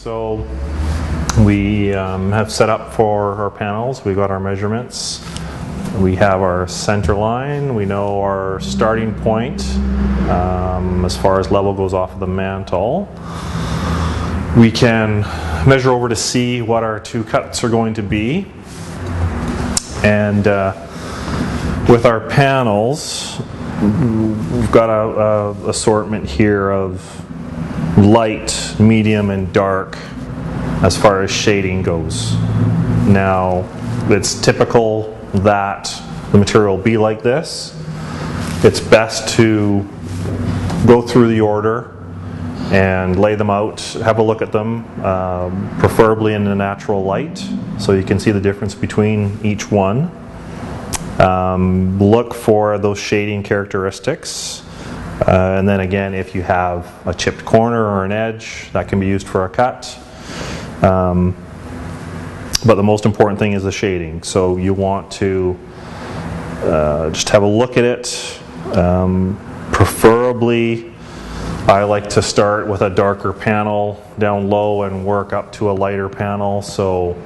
So we have set up for our panels. We got our measurements. We have our center line. We know our starting point as far as level goes off of the mantle. We can measure over to see what our two cuts are going to be. And with our panels, we've got a assortment here of light, medium, and dark as far as shading goes. Now, it's typical that the material will be like this. It's best to go through the order and lay them out, have a look at them, preferably in the natural light, so you can see the difference between each one. Look for those shading characteristics. And then again, if you have a chipped corner or an edge, that can be used for a cut. But the most important thing is the shading. So you want to just have a look at it. Preferably, I like to start with a darker panel down low and work up to a lighter panel. So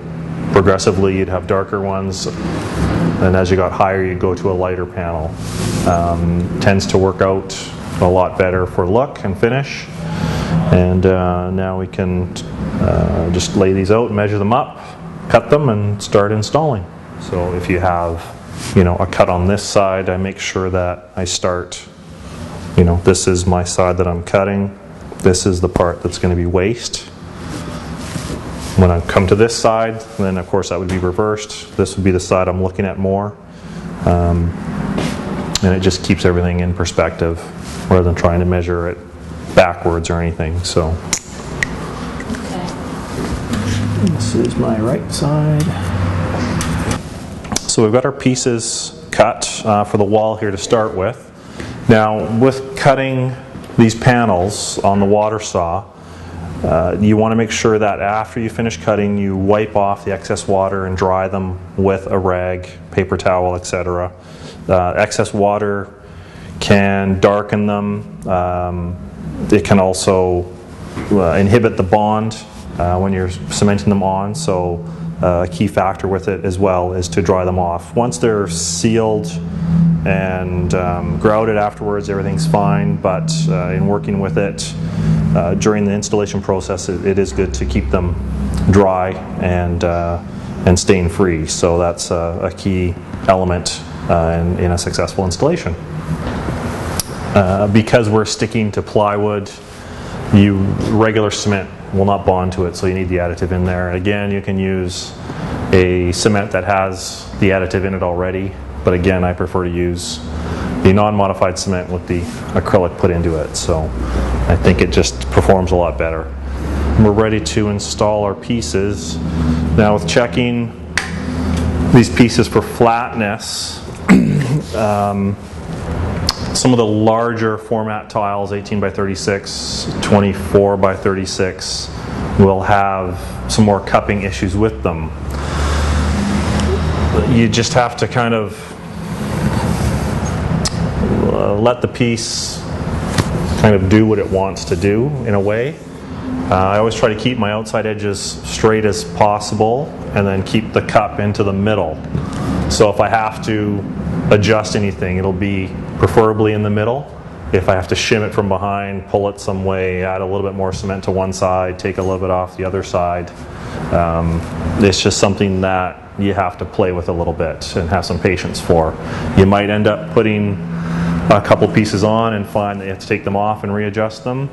progressively you'd have darker ones, and as you got higher you'd go to a lighter panel. Tends to work out a lot better for look and finish. And now we can just lay these out, measure them up, cut them, and start installing. So if you have, a cut on this side, I make sure that I start, this is my side that I'm cutting. This is the part that's going to be waste. When I come to this side, then of course that would be reversed. This would be the side I'm looking at more. And it just keeps everything in perspective rather than trying to measure it backwards or anything. So this is my right side. So we've got our pieces cut for the wall here to start with. Now, with cutting these panels on the water saw, you want to make sure that after you finish cutting, you wipe off the excess water and dry them with a rag, paper towel, etc. Excess water can darken them. It can also inhibit the bond when you're cementing them on. So a key factor with it as well is to dry them off. Once they're sealed and grouted afterwards, everything's fine. But in working with it during the installation process, it is good to keep them dry and stain free. So that's a key element in a successful installation. Because we're sticking to plywood, regular cement will not bond to it, so you need the additive in there. Again, you can use a cement that has the additive in it already, but again, I prefer to use the non-modified cement with the acrylic put into it. So I think it just performs a lot better. We're ready to install our pieces. Now, with checking these pieces for flatness, some of the larger format tiles, 18 by 36, 24 by 36, will have some more cupping issues with them. You just have to kind of let the piece kind of do what it wants to do in a way. I always try to keep my outside edges straight as possible and then keep the cup into the middle. So if I have to adjust anything, it'll be preferably in the middle. If I have to shim it from behind, pull it some way, add a little bit more cement to one side, take a little bit off the other side, it's just something that you have to play with a little bit and have some patience for. You might end up putting a couple pieces on and find that you have to take them off and readjust them.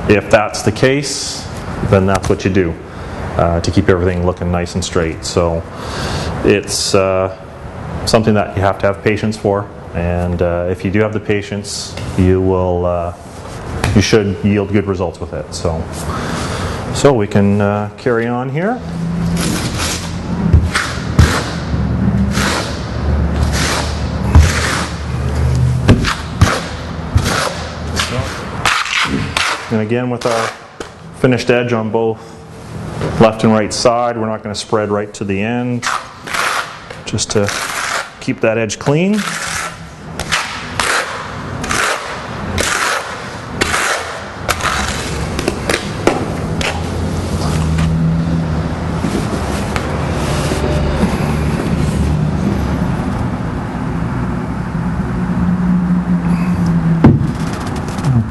If that's the case, then that's what you do to keep everything looking nice and straight. So it's something that you have to have patience for, and if you do have the patience, you should yield good results with it. So we can carry on here. And again, with our finished edge on both left and right side, we're not going to spread right to the end, just to keep that edge clean.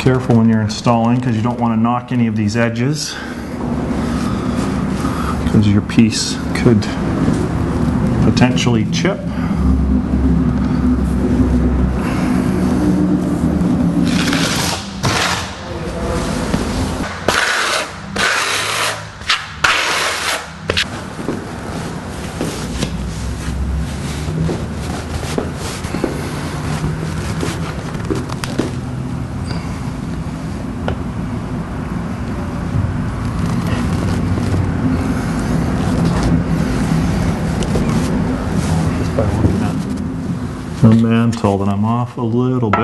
Careful when you're installing because you don't want to knock any of these edges, because your piece could potentially chip. The mantle, then I'm off a little bit.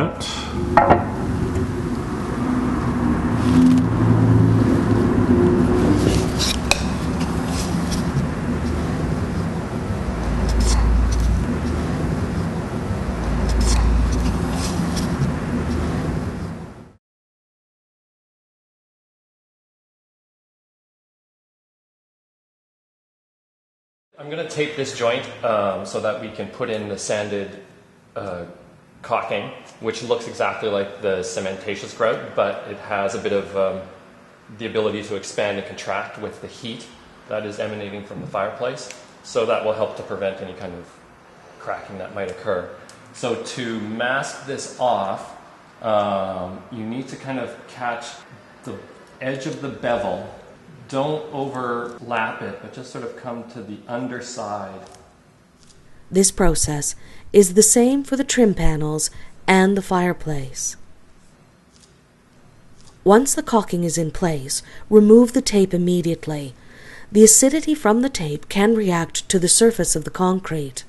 I'm going to tape this joint so that we can put in the sanded caulking, which looks exactly like the cementatious grout, but it has a bit of the ability to expand and contract with the heat that is emanating from the fireplace. So that will help to prevent any kind of cracking that might occur. So to mask this off, you need to kind of catch the edge of the bevel. Don't overlap it, but just sort of come to the underside. This process is the same for the trim panels and the fireplace. Once the caulking is in place, remove the tape immediately. The acidity from the tape can react to the surface of the concrete.